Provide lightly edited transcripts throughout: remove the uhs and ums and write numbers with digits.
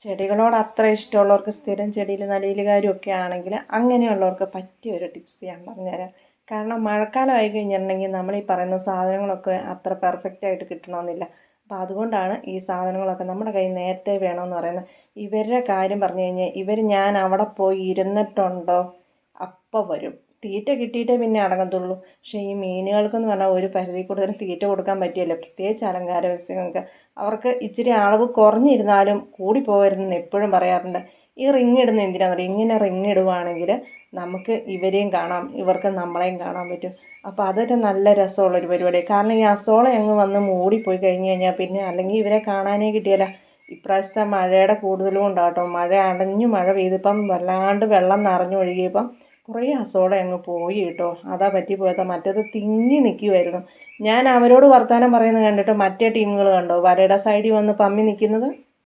ചെടികളോട് അത്ര ഇഷ്ടമുള്ളവർക്ക് സ്ഥിരം ചെടിയിൽ നടീലുകാരും ആണെങ്കിൽ അങ്ങനെയുള്ളവർക്ക് പറ്റിയ ഒരു ടിപ്സ് ഞാൻ പറഞ്ഞുതരാം. കാരണം മഴക്കാലം ആയി കഴിഞ്ഞിട്ടുണ്ടെങ്കിൽ നമ്മൾ ഈ പറയുന്ന സാധനങ്ങളൊക്കെ അത്ര പെർഫെക്റ്റ് ആയിട്ട് കിട്ടണമെന്നില്ല. അപ്പോൾ അതുകൊണ്ടാണ് ഈ സാധനങ്ങളൊക്കെ നമ്മുടെ കയ്യിൽ നേരത്തെ വേണമെന്ന് പറയുന്നത്. ഇവരുടെ കാര്യം പറഞ്ഞു കഴിഞ്ഞാൽ ഞാൻ അവിടെ പോയി ഇരുന്നിട്ടുണ്ടോ അപ്പം വരും. തീറ്റ കിട്ടിയിട്ടേ പിന്നെ അടങ്ങത്തുള്ളൂ. പക്ഷേ ഈ മീനുകൾക്കെന്ന് പറഞ്ഞാൽ ഒരു പരിധി കൂടുതൽ തീറ്റ കൊടുക്കാൻ പറ്റിയല്ലോ. പ്രത്യേകിച്ച് അലങ്കാര മത്സ്യങ്ങൾക്ക് അവർക്ക് ഇച്ചിരി അളവ് കുറഞ്ഞിരുന്നാലും കൂടി പോകരുതെന്ന് എപ്പോഴും പറയാറുണ്ട്. ഈ റിങ് ഇടുന്ന എന്തിനാണെന്ന് ഇങ്ങനെ റിങ് ഇടുവാണെങ്കിൽ നമുക്ക് ഇവരെയും കാണാം, ഇവർക്ക് നമ്മളെയും കാണാൻ പറ്റും. അപ്പോൾ അതൊരു നല്ല രസമുള്ളൊരു പരിപാടിയാണ്. കാരണം ഈ അസോള അങ്ങ് വന്ന് മൂടിപ്പോയി കഴിഞ്ഞ് കഴിഞ്ഞാൽ പിന്നെ അല്ലെങ്കിൽ ഇവരെ കാണാനേ കിട്ടിയല്ല. ഇപ്രാവശ്യത്തെ മഴയുടെ കൂടുതലും ഉണ്ടാകട്ടോ. മഴ പെയ്തിപ്പം വല്ലാണ്ട് വെള്ളം നിറഞ്ഞൊഴുകിയപ്പം കുറേ അസോള അങ്ങ് പോയി കേട്ടോ. അതാ പറ്റിപ്പോയത്. മറ്റേത് തിങ്ങി നിൽക്കുമായിരുന്നു. ഞാൻ അവരോട് വർത്തമാനം പറയുന്നത് കണ്ടിട്ട് മറ്റേ ടീമുകൾ കണ്ടോ വരയുടെ സൈഡിൽ വന്ന് പമ്മി നിൽക്കുന്നത്.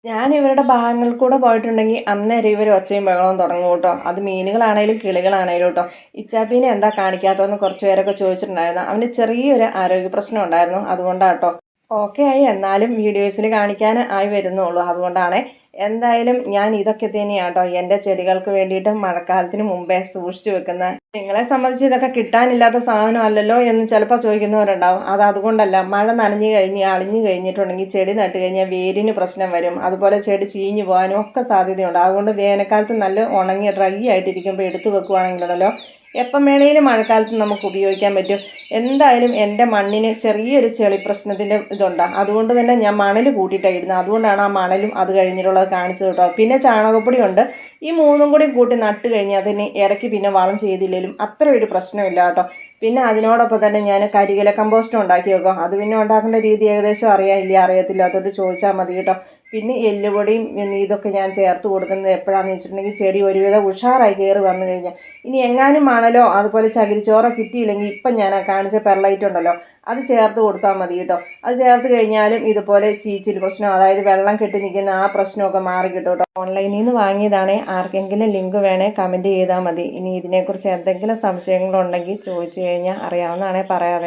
ഞാൻ ഇവരുടെ ഭാഗങ്ങളിൽ കൂടെ പോയിട്ടുണ്ടെങ്കിൽ അന്നേരം ഇവർ ഒച്ചയും ബഹളവും തുടങ്ങും കേട്ടോ. അത് മീനുകളാണേലും കിളികളാണേലും കേട്ടോ. ഇച്ചാപ്പീനെ എന്താ കാണിക്കാത്തതെന്ന് കുറച്ച് പേരൊക്കെ ചോദിച്ചിട്ടുണ്ടായിരുന്നു. അവന് ചെറിയൊരു ആരോഗ്യ പ്രശ്നം ഉണ്ടായിരുന്നു, അതുകൊണ്ടാട്ടോ. ഓക്കെ ആയി, എന്നാലും വീഡിയോസിൽ കാണിക്കാൻ ആയി വരുന്നുള്ളൂ. അതുകൊണ്ടാണ് എന്തായാലും ഞാൻ ഇതൊക്കെ തന്നെയാണ് കേട്ടോ എൻ്റെ ചെടികൾക്ക് വേണ്ടിയിട്ട് മഴക്കാലത്തിന് മുമ്പേ സൂക്ഷിച്ചു വെക്കുന്നത്. നിങ്ങളെ സംബന്ധിച്ച് ഇതൊക്കെ കിട്ടാനില്ലാത്ത സാധനമല്ലല്ലോ എന്ന് ചിലപ്പോൾ ചോദിക്കുന്നവരുണ്ടാവും. അതുകൊണ്ടല്ല, മഴ നനഞ്ഞു അളിഞ്ഞു കഴിഞ്ഞിട്ടുണ്ടെങ്കിൽ ചെടി നട്ട് കഴിഞ്ഞാൽ വേരിന് പ്രശ്നം വരും. അതുപോലെ ചെടി ചീഞ്ഞു പോകാനും ഒക്കെ സാധ്യതയുണ്ട്. അതുകൊണ്ട് വേനൽക്കാലത്ത് നല്ല ഉണങ്ങി ഡ്രൈ ആയിട്ടിരിക്കുമ്പോൾ എടുത്തു വെക്കുവാണെങ്കിലുണ്ടല്ലോ എപ്പം വേണേലും മഴക്കാലത്ത് നമുക്ക് ഉപയോഗിക്കാൻ പറ്റും. എന്തായാലും എൻ്റെ മണ്ണിന് ചെറിയൊരു ചെളി പ്രശ്നത്തിൻ്റെ ഇതുണ്ട്. അതുകൊണ്ട് തന്നെ ഞാൻ മണൽ കൂട്ടിയിട്ടാണ് ഇടുന്നത്. അതുകൊണ്ടാണ് ആ മണലും അത് കഴിഞ്ഞിട്ടുള്ളത് കാണിച്ചത് കേട്ടോ. പിന്നെ ചാണകപ്പൊടി ഉണ്ട്. ഈ മൂന്നും കൂടി കൂട്ടി നട്ട് കഴിഞ്ഞാൽ അതിന് ഇടയ്ക്ക് പിന്നെ വളം ചെയ്തില്ലെങ്കിലും അത്ര ഒരു പ്രശ്നമില്ല കേട്ടോ. പിന്നെ അതിനോടൊപ്പം തന്നെ ഞാൻ കരികില കമ്പോസ്റ്റ് ഉണ്ടാക്കി വെക്കാം. അത് പിന്നെ ഉണ്ടാക്കേണ്ട രീതി ഏകദേശം അറിയത്തില്ല, അതോട്ട് ചോദിച്ചാൽ മതി കേട്ടോ. പിന്നെ എല്ലുപൊടിയും ഇതൊക്കെ ഞാൻ ചേർത്ത് കൊടുക്കുന്നത് എപ്പോഴാണെന്ന് വെച്ചിട്ടുണ്ടെങ്കിൽ ചെടി ഒരുവിധം ഉഷാറായി കയറി വന്നു കഴിഞ്ഞാൽ. ഇനി എങ്ങാനും മണലോ അതുപോലെ ചകിരിച്ചോറോ കിട്ടിയില്ലെങ്കിൽ ഇപ്പം ഞാൻ കാണിച്ച പെർലൈറ്റ് ഉണ്ടല്ലോ അത് ചേർത്ത് കൊടുത്താൽ മതി കേട്ടോ. അത് ചേർത്ത് കഴിഞ്ഞാലും ഇതുപോലെ ചീച്ചിൽ പ്രശ്നം, അതായത് വെള്ളം കെട്ടി നിൽക്കുന്ന ആ പ്രശ്നമൊക്കെ മാറി കിട്ടും കേട്ടോ. ഓൺലൈനിൽ നിന്ന് വാങ്ങിയതാണേ. ആർക്കെങ്കിലും ലിങ്ക് വേണേൽ കമൻറ്റ് ചെയ്താൽ മതി. ഇനി ഇതിനെക്കുറിച്ച് എന്തെങ്കിലും സംശയങ്ങളുണ്ടെങ്കിൽ ചോദിച്ചു കഴിഞ്ഞാൽ അറിയാവുന്നതാണേ പറയാവേ.